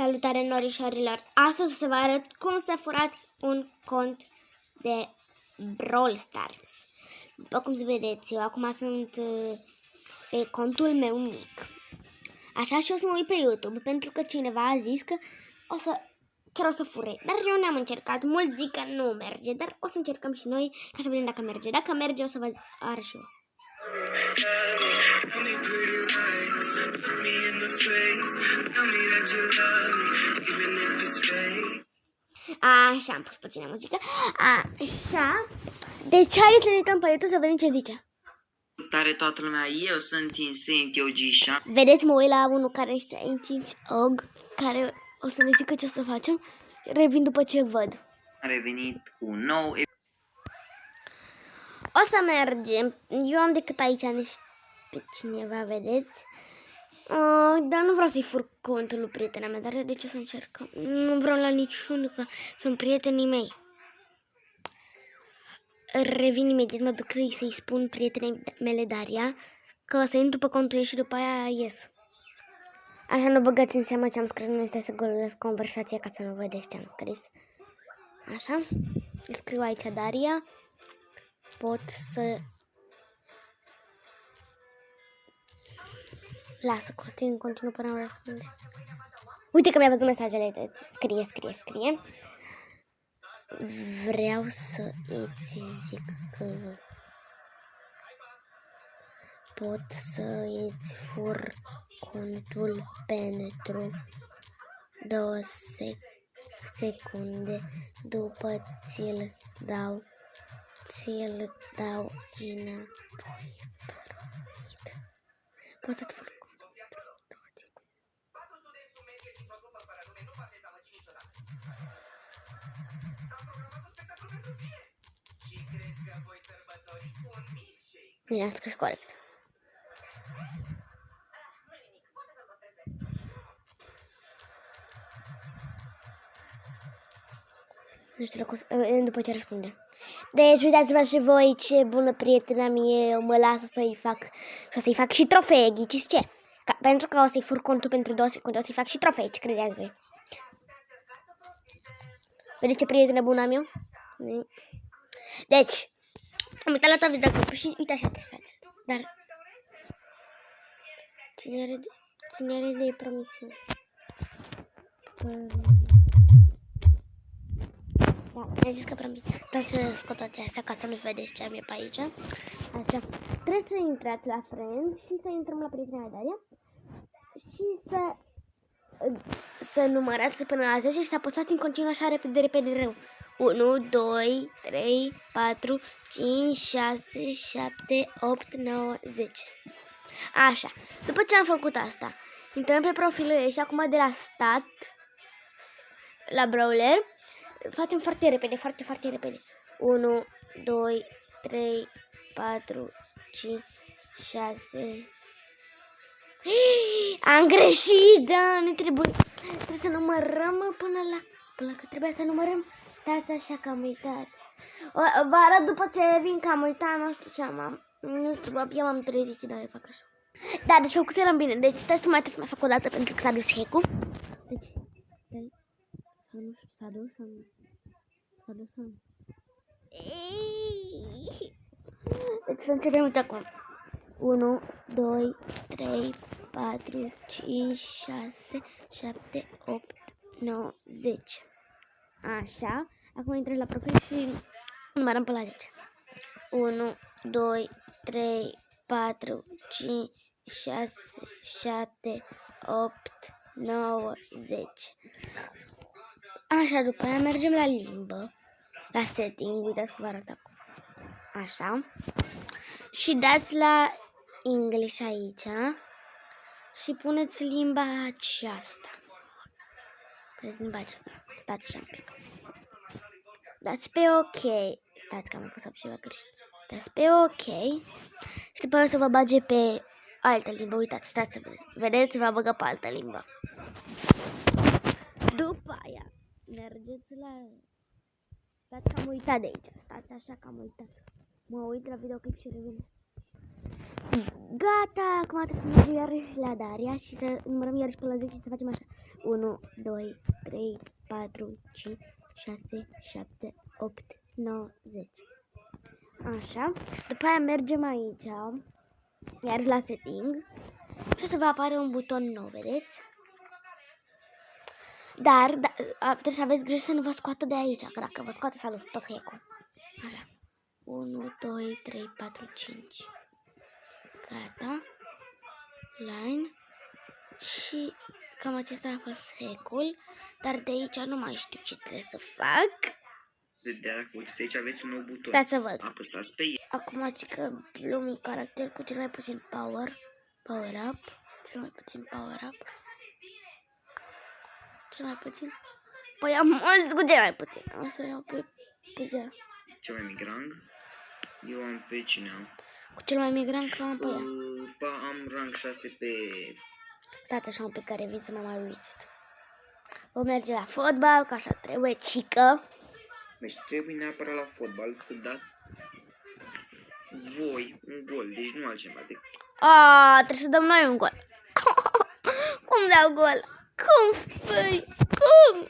Salutare norișorilor! Astăzi o să vă arăt cum să furați un cont de Brawl Stars. După cum vedeți, eu acum sunt pe contul meu mic. Așa, și o să mă uit pe YouTube, pentru că cineva a zis că chiar o să fure. Dar eu n-am încercat. Mulți zic că nu merge, dar o să încercăm și noi ca să vedem dacă merge. Dacă merge, o să vă arăt și eu. Așa, am pus puțină muzică. Așa. Deci haideți să ne uităm pe YouTube să vedem ce zice. Salutare toată lumea, eu sunt Insane Teogisha. Vedeți, mă uit la unul care este Insane Og, care o să ne zică ce o să facem. Revin după ce văd. Am revenit cu un nou O să mergem. Eu am decât aici pe cineva, vedeți? Dar nu vreau să-i fur contul lui prietena mea, dar de ce să încercăm? Nu vreau la niciunul, că sunt prietenii mei. Revin imediat, mă duc să-i spun prietenei mele, Daria, că o să intru pe contul ei și după aia ies. Așa, nu băgați în seama ce am scris, nu este să golesc conversația ca să nu vedeți ce am scris. Așa, scriu aici Daria, pot să... Lasă, Costin, în continuu până nu răspunde. Uite că mi-a văzut mesajele, scrie. Vreau să îți zic că pot să îți fur contul pentru 2 secunde, după ți-l dau înapoi. Pot să-ți fur contul pentru 2 secunde. Bine, am scris corect. Nu știu după ce răspunde. Deci, uitați-vă și voi ce bună prietena mie mă lasă să-i fac. Și o să-i fac și trofee, ghiciți ce? Pentru că o să-i fur contul pentru 2 secunde, o să-i fac și trofee, ce credeți voi? Vedeți ce prietenă bună am eu? Deci, am uitat la toată videoclipul și uite așa tresați. Dar cine are de promisiune? Da, mi-a zis că promit. Dar să scot toate astea ca să nu vedeți ce am eu pe aici. Așa. Trebuie să intrați la friend și să intrăm la prietena Daria. Și să numărați până la 10 și să apăsați în continuu așa repede rău. 1, 2, 3, 4, 5, 6, 7, 8, 9, 10. Așa. După ce am făcut asta, intrăm pe profilul ei și acum de la stat la brawler facem foarte repede, foarte repede. 1, 2, 3, 4, 5, 6. Am greșit, da, ne trebuie să numărăm până că trebuie să numărăm. Stați așa că am uitat. Vă arăt după ce vin că am uitat, nu știu ce am. Nu știu, abia m-am trezit și da, eu fac așa. Da, deci făcuserăm bine. Deci trebuie să mai fac o dată pentru că s-a dus hack-ul. Deci, s-a dus. Deci să începem, uite acum. 1, 2, 3, 4, 5, 6, 7, 8, 9, 10. Așa. Acum intrăm la profil și numărăm pe la 10. 1, 2, 3, 4, 5, 6, 7, 8, 9, 10. Așa, după aia mergem la limbă, la setting, uitați că vă arăt acum. Așa. Și dați la English aici și puneți limba aceasta. Puneți limba aceasta. Stați așa un pic. Dați pe OK. Stați că am apăsat ceva greșit. Dați pe OK. Și după aia o să vă bage pe altă limbă. Uitați, stați să vedeți. Vedeți, va băga pe altă limbă. După aia mergeți la... Stați că am uitat de aici. Stați așa că am uitat. Mă uit la videoclip și revin. Gata, acum trebuie să mergem iarăși la Daria și să numărăm iarăși pe la 10 și să facem așa. 1, 2, 3, 4, 5, 6, 7, 8, 9, 10. Așa. După aia mergem aici, iar la setting. Și o să vă apare un buton nou, vedeți? Dar trebuie să aveți grijă să nu vă scoată de aici, că dacă vă scoate s-a dus tot hack-ul. Așa. 1, 2, 3, 4, 5. Gata. Line. Și cam acesta a fost hack-ul. Dar de aici nu mai știu ce trebuie să fac. Vedea dacă uitați aici aveți un nou buton. Stați să văd. Apăsați pe el. Acum că luăm caracter cu cel mai puțin power. Power up. Cel mai puțin power up. Cel mai puțin. Păi am mulți cu cel mai puțin. O să iau pe cel. Cel mai mic rang. Eu am pe cine am? Cu cel mai mic rang că am pe ea. Am rang 6 pe... Stați așa un pic care vin să mă mai uit. Vom merge la fotbal, că așa trebuie, cică. Deci trebuie neapărat la fotbal să dați voi un gol, deci nu altceva decât. Trebuie să dăm noi un gol. Cum dau gol? Cum făi? Cum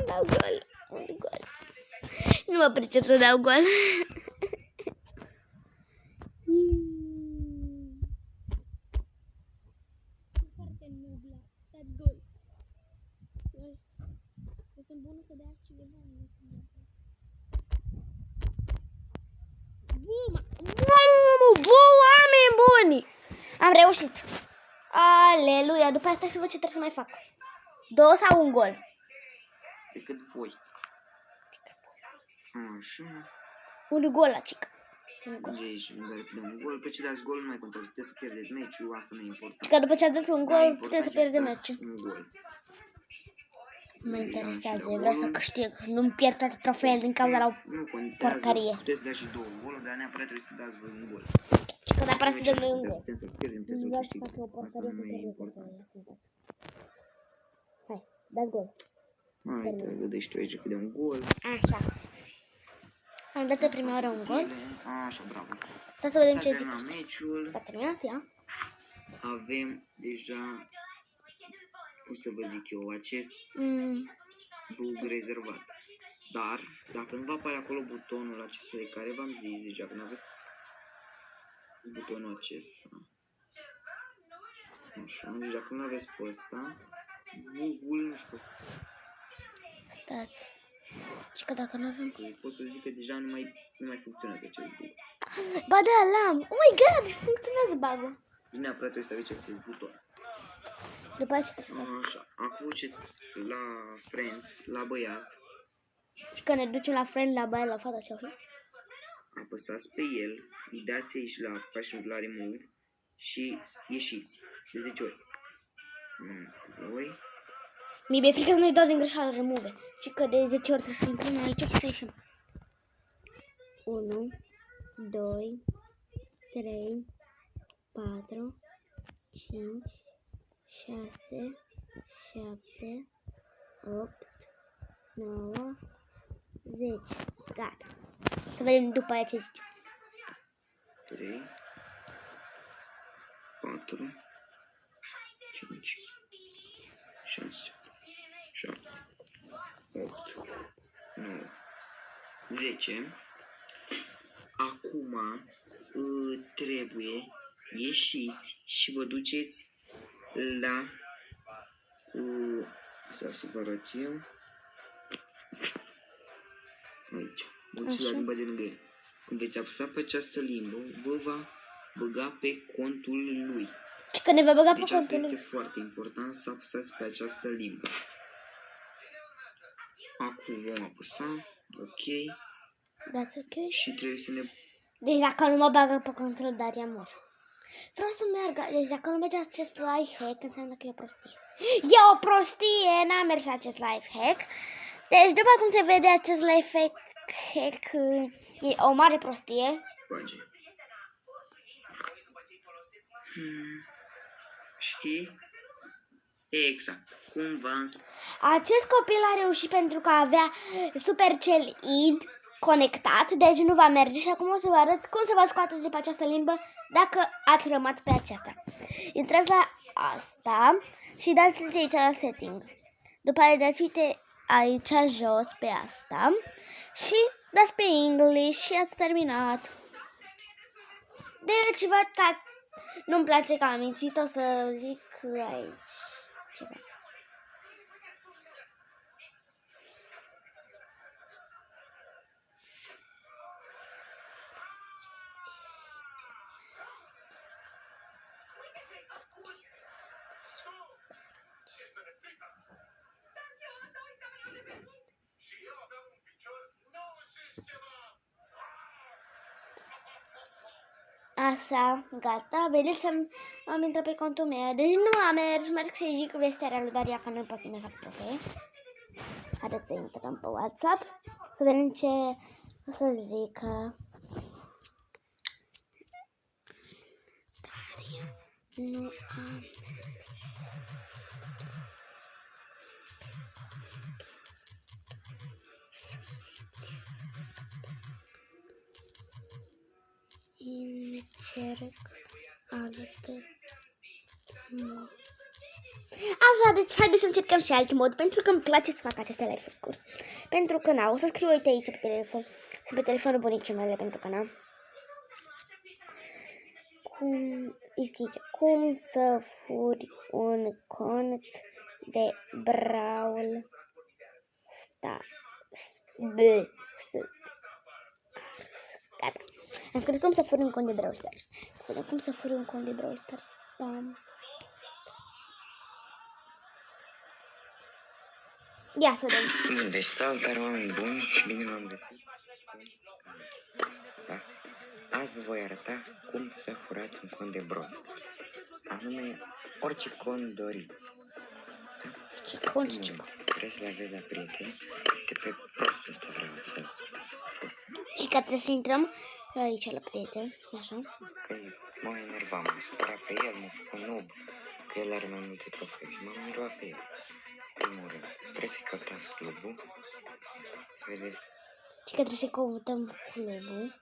dau gol? Un gol. Nu mă pricep să dau gol. Sunt bună să dea cineva. Oameni buni! Am reușit. Aleluia! După asta să văd ce trebuie să mai fac. 2 sau un gol? Decât voi. Așa. Un gol la cică. Deci, un gol, pe ce dați gol nu mai contează. Puteți să pierdeți meciul, asta nu e important. Că după ce ați dat un Da, gol, putem să pierdem meciul. Un gol. Mă interesează, eu vreau să câștig. Nu-mi pierd toate trofeele din cauza la o Nu contează, porcarie. puteți să dați și 2 goluri, dar neapărat trebuie să dați voi un gol. Că neapărat să dăm noi un gol. Putem să pierdem, putem să-l Vreau să câștigăm. fac o Asta porcarie să nu e pierdem important. trofeele. Hai, dați gol. Hai, trebuie deci tu aici că de un gol. Așa. Am dat de prima oară un gol. Așa, bravo. Stai să vedem ce S-a zic. terminat meciul. S-a terminat, ia? Avem deja, cum să vă zic eu, acest bug rezervat. Dar, dacă nu vă apare acolo butonul acesta de care v-am zis deja, că nu aveți butonul acesta. Așa, deci dacă nu aveți pe ăsta, bugul, nu știu, Stați. Și că dacă nu avem... pot să zic că deja nu mai funcționează acest bug. Ba da, l-am. Oh my god, funcționează bug-ul. Și neapărat trebuie să aveți acest buton. După aceea ce trebuie să fac? Așa, acum ce la Friends, la băiat, Și că ne ducem la friend, la baie, la fata și așa. apăsați pe el, îi dați aici la faci la remove și ieșiți de 10 ori. 1, 2, Mi-e frică să nu-i dau din greșeală remove. Și că de 10 ori trebuie să intrăm aici și să ieșim. 1, 2, 3, 4, 5, 6, 7, 8, 9, 10. Gata. Să vedem după aia ce zice. 3, 4, 5, 6, 7, 8, 9, 10. Acum trebuie ieșiți și vă duceți la să vă arăt eu aici. Vă duceți la Așa. limba de lângă el. Când veți apăsa pe această limbă, vă va băga pe contul lui. Și că ne va băga pe Deci asta contul. este foarte important, să apăsați pe această limbă. Acum vom apăsa, ok, That's ok. și trebuie să ne... Deci dacă nu mă bagă pe control, Daria mor. Vreau să meargă. Deci dacă nu merge acest life hack, înseamnă că e o prostie. E o prostie! N-a mers acest life hack. Deci după cum se vede, acest life hack e o mare prostie. Bage. Și... Exact, cum v-am spus. Acest copil a reușit pentru că avea Supercell id conectat, deci nu va merge și acum o să vă arăt cum să vă scoateți de pe această limbă dacă ați rămas pe aceasta. Intrați la asta și dați aici la setting. După aia dați uite aici jos pe asta și dați pe English și ați terminat. Deci văd că nu-mi place că am mințit, o să zic aici ceva. Așa, gata, vedeți, am intrat pe contul meu. Deci nu am mers, merg să-i zic vestea lui Daria că nu pot să-mi fac trofee. Haideți să intrăm pe WhatsApp, să vedem ce o să zică. Daria, nu am încerc alte mod. Așa, deci haideți să încercăm și alt mod, pentru că îmi place să fac aceste live-uri. Pentru că n-au, o să scriu uite aici pe telefon, sunt pe telefonul bunicii mele, pentru că n-am. Cum să furi un cont de Brawl Stars. Gata. Am scris cum să furi un cont de Brawl Stars. Să vedem cum să furi un cont de Brawl Stars. Bam. Ia să vedem. Deci salutare oameni buni și bine v-am găsit. Da. Azi vă voi arăta cum să furați un cont de Brawl Stars. Anume, orice cont doriți. Da? Ce cont, ce cont. Trebuie să-l aveți la prieteni. De pe prostul ăsta vreau să-l. Și că trebuie să intrăm aici la prieten. Așa. Că m-am enervat, m-am supărat pe el, m-am făcut noob. Că el are mai multe trofee și m-am enervat pe el. Primul rând, trebuie să căutați clubul. Să vedeți. Și că trebuie să căutăm clubul.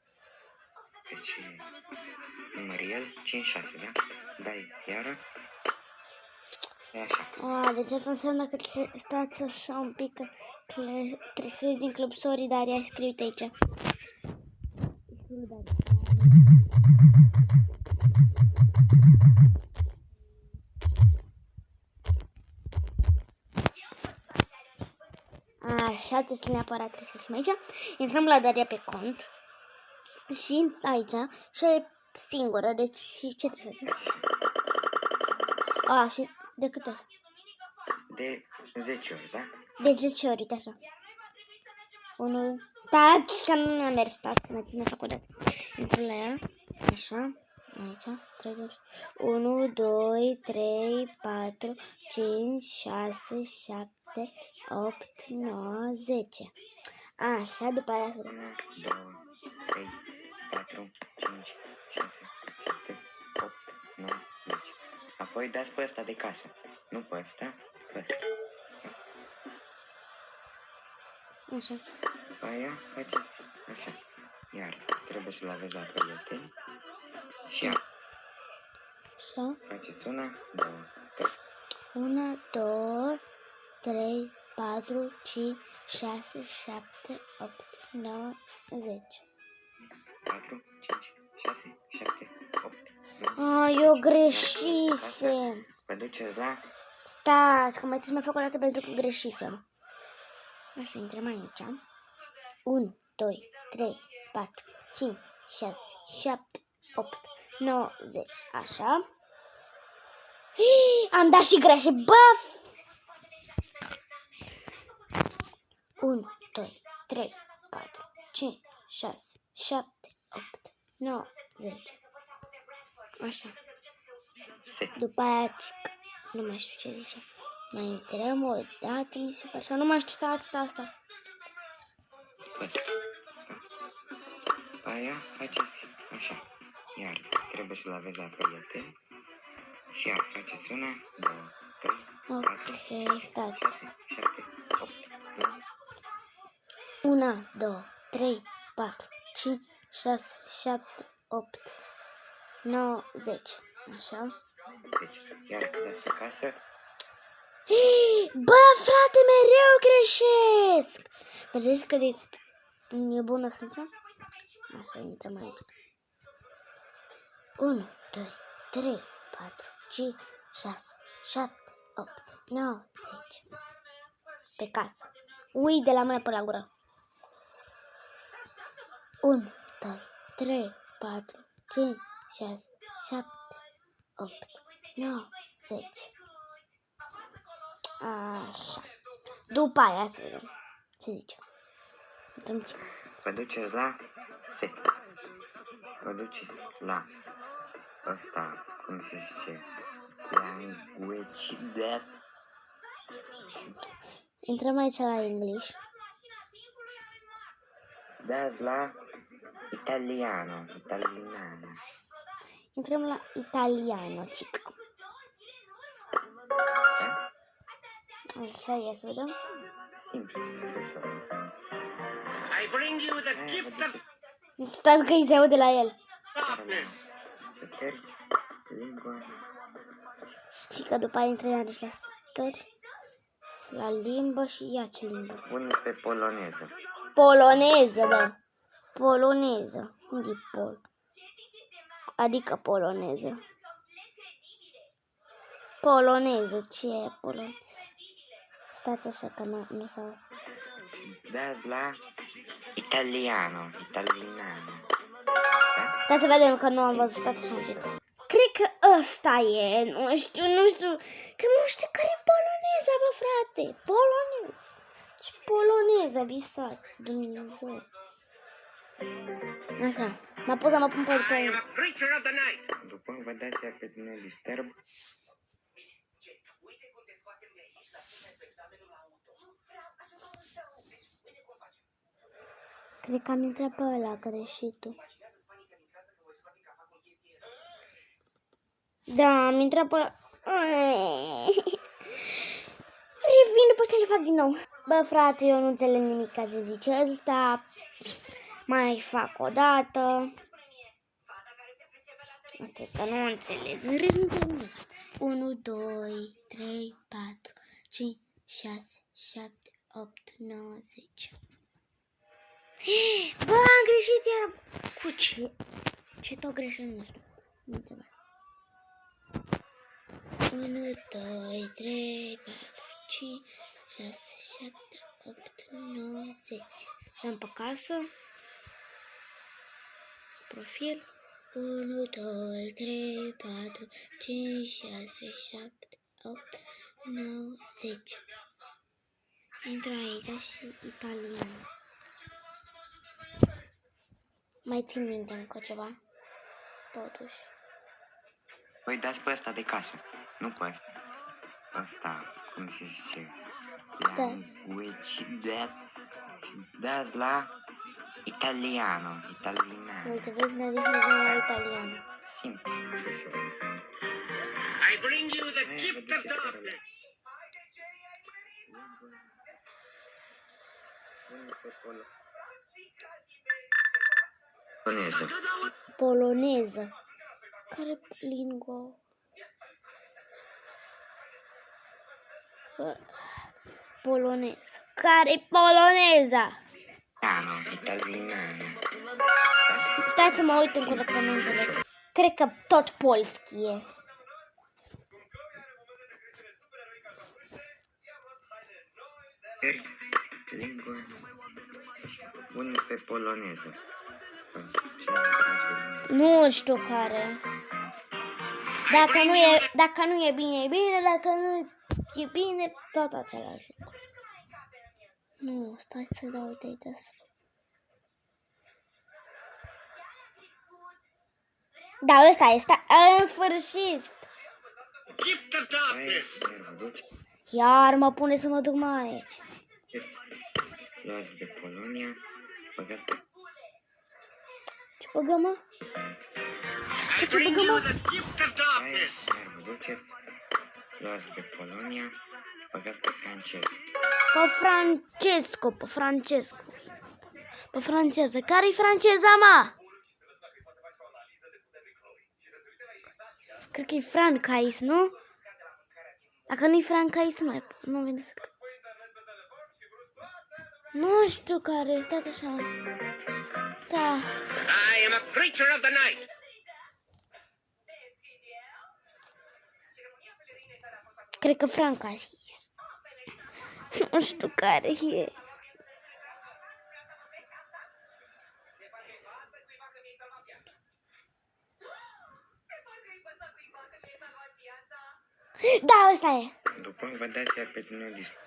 Deci, număr 5-6, da? Dai iară. E așa. Deci asta înseamnă că stați așa un pic, că trebuie să ies din club. Sorry, Daria, scrie-te aici. Așa, trebuie neapărat trebuie să fim aici. Intrăm la Daria pe cont. Și aici, și e singură, deci ce trebuie să fac? Și de câte ori? De 10 ori, da? De 10 ori, uite așa. 1, stați, că nu mi-a mers, stați, mi-a făcut de. Intru la ea, așa, aici, 30. 1, 2, 3, 4, 5, 6, 7, 8, 9, 10. Așa, după aia să 1, 2, 3, 4, 5, 6, 7, 8, 9, 10. Apoi dați pe ăsta de casă. Nu pe ăsta, pe ăsta. Așa. După aia faceți așa. Iar trebuie să-l aveți la prieteni. Și iar. Așa. Faceți 1, 2, 3. 1, 2, 3, 4, 5, 6, 7, 8, 9, 10. 4, 5, 6, 7, 8, 9. Eu greșisem. Vă duceți la... Stați, că mai trebuie să mai fac o dată pentru că greșisem. Așa, intrăm aici. 1, 2, 3, 4, 5, 6, 7, 8, 9, 10. Așa. Am dat și greșe. Bă! 1, 2, 3, 4, 5, 6, 7, 8, 9, 10. Așa. După aia, nu mai știu ce zice. Mai intrăm o dată, mi se pare. Sau nu mai știu, stați. După aia faceți așa. Iar trebuie să-l aveți la prieteni. Și iar faceți 1, 2, 3, 4, Ok, stați. 7, 8, 9. 1, 2, 3, 4, 5, 6, 7, 8, 9, 10. Așa. 10. Iar când dați pe casă, Bă, frate, mereu greșesc! Vedeți că de nebună sunt? Așa, intrăm aici. 1, 2, 3, 4, 5, 6, 7, 8, 9, 10. Pe casă. Ui de la mână până la gură. 1, 2, 3, 4, 5, 6, 7, 8, 9, 10. Așa. După aia să vedem. Ce zice? vă duceți la set. Vă duceți la ăsta, cum se zice, language that. Intrăm aici la English. Dați la italiano, italiano. Intrăm la italiano, cica. Da? Așa, ia să vedem. Simplu, ușor. I bring you the gift of Stați că îi se aude la el. darkness. Să terzi lingua. Cica, după aia intră iarăși la stări. La limbă și ia ce limbă. Puneți pe poloneză. Poloneză, bă. Poloneză. Unde e pol? Adică poloneză. Poloneză. Ce e poloneză? Stați așa că nu s-au... Dați la italiano, italiano. Da? Da, să vedem că nu am văzut așa un pic. Cred că ăsta e, nu știu, că nu știu care e poloneza, bă, frate. Poloneză. Ce poloneză, visați, Dumnezeu. Așa, mă pot să mă pun pe I am el. a creature of the night. După vă dați pe no disturb. Cred că am intrat pe ăla greșitul. Da, am intrat pe ăla. Revin după ce le fac din nou. Bă, frate, eu nu înțeleg nimic ca ce zice ăsta. Mai fac o dată. Asta e că nu înțeleg. Rând. 1, 2, 3, 4, 5, 6, 7, 8, 9, 10. Bă, am greșit iar. Cu ce? Ce tot greșit, nu știu. Nu înțeleg. 1, 2, 3, 4, 5, 6, 7, 8, 9, 10. Dăm pe casă. Profil. 1, 2, 3, 4, 5, 6, 7, 8, 9, 10. Intru aici și italian. Mai țin minte încă ceva. Totuși. Păi dați pe ăsta de casă, nu pe ăsta. Ăsta, cum se zice, language that. Dați la italiano, italiano. Uite, vezi, ne-a zis mergem la italian. Simplu, ușor. I bring you the gift of darkness. Poloneză. Poloneză. Care lingua? Poloneză. Care poloneza? Italiano. Stai să mă uit încă dacă nu înțeleg. Cred că tot polski e. Terzi lingua. Puneți pe poloneză. Nu știu care. Dacă nu e bine, e bine. Dacă nu e bine, tot același lucru. Nu, stai să dau, uite aici. Da, ăsta este, în sfârșit. Gift of darkness. Iar mă pune să mă duc mai aici. Luați de Polonia, băgați pe... Ce băgă, mă? I bring you the gift of darkness. Iar vă duceți, luați de Polonia, băgați pe francez. Pe Francesco. Pe franceză. Care-i franceza, mă? Cred că e Francais, nu? Dacă nu-i Franca, nu vine să... Nu știu care este, așa. Da. I am a creature of the night. Cred că Franca a zis. Nu știu care e. Da, ăsta e. După vă dați iar pe tine o listă.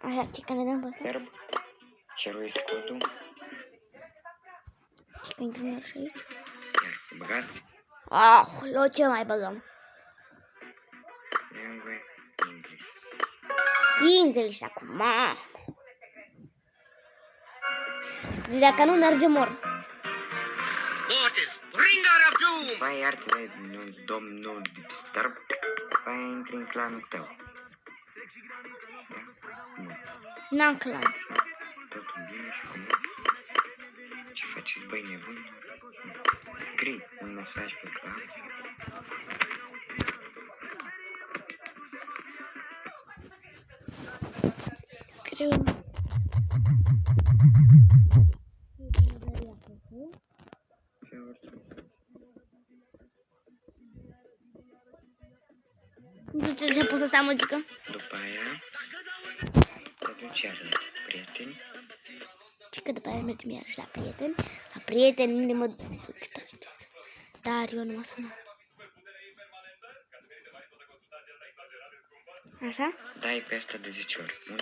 Așa, ce că ne dăm pe ăsta? Verb, ceruiesc codul, Ce că intrăm iar și aici? iar băgați, Lo, ce mai băgăm? language, English. English acum. Deci dacă nu merge, mor. Mortis, bringer of doom. După aia iar te dai domnul disturb, după aia intri în clanul tău. Da? Nu. N-am clan. Totul bine și frumos. Ce faceți, băi nebuni? Scrii un mesaj pe clan. Scriu. Nu știu ce pus asta muzică. După aia te duci iar la prieteni. Și că după aia mergem iarăși la prieteni. La prieteni unde mă duc. Dar eu nu mă sună. Așa? Dai pe asta de 10 ori. 1,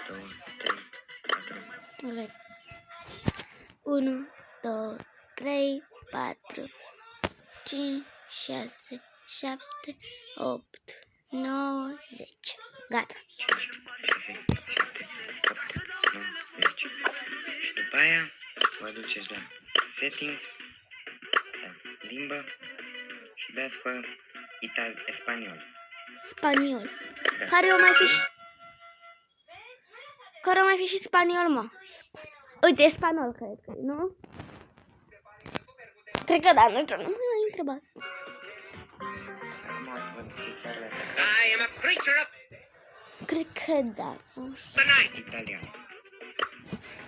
2, 3, 4. 1, 2, 3, 4, 5, 6, 7, 8, 9, 10. Gata. 5, 6, 7, 8, 9, 10. Și după aia vă duceți la settings, la limbă și dați pe spaniol. Spaniol. Da. Care o mai fi și... Care o mai fi și spaniol, mă. Uite, spaniol, cred că, nu? Cred că da, nu știu, nu m-ai întrebat. Acum o să vă duceți iar la I am a creature of Cred că da, nu știu. the night. italian.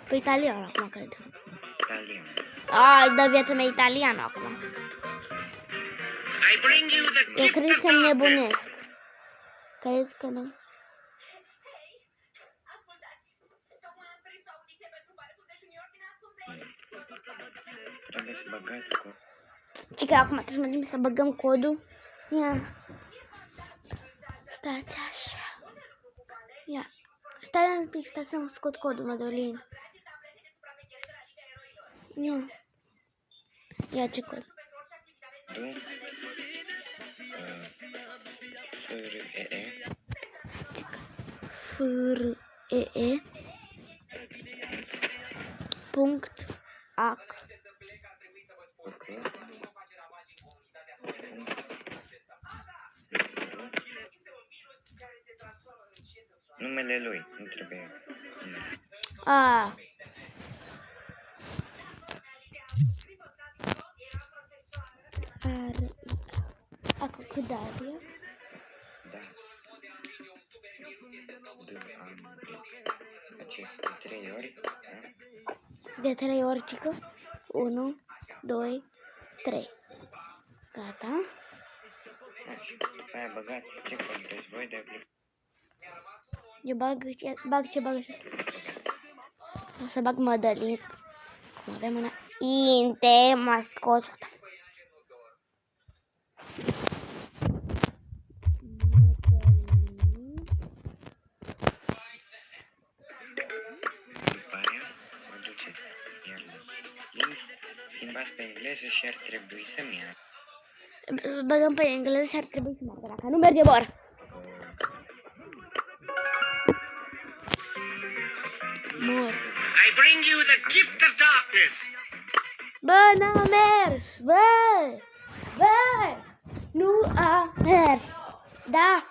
Pe italian acum, cred. Italian. Ai, dă viața mea italiană acum. I bring you the Eu gift cred of că darkness. nebunesc. Cred că nu. Trebuie să băgați cu... Și că acum trebuie să mergem să băgăm codul. Ia. Stați așa. Ia. Stai un pic, stai să-mi scot codul, Madolin. Ia. Ia ce cod. Du. F-R-E-E. F-R-E-E. Punct. Ac. Ok. Numele lui, nu trebuie. A. R. Acum cu Daria. Da. Aceste 3 ori, da? De 3 ori, cică. 1, 2, 3. Gata. Da, și după aia băgați ce vreți voi de aplicație. Eu bag ce bagă și asta. O să bag Madalin. Avem una inte mascot. După aia vă duceți iar la limbi, schimbați pe engleză și ar trebui să-mi ia. Băgăm pe engleză și ar trebui să meargă. Dacă nu merge, mor. Mor. I bring you the gift of darkness. Bă, n-a mers. Bă, nu a mers. Da.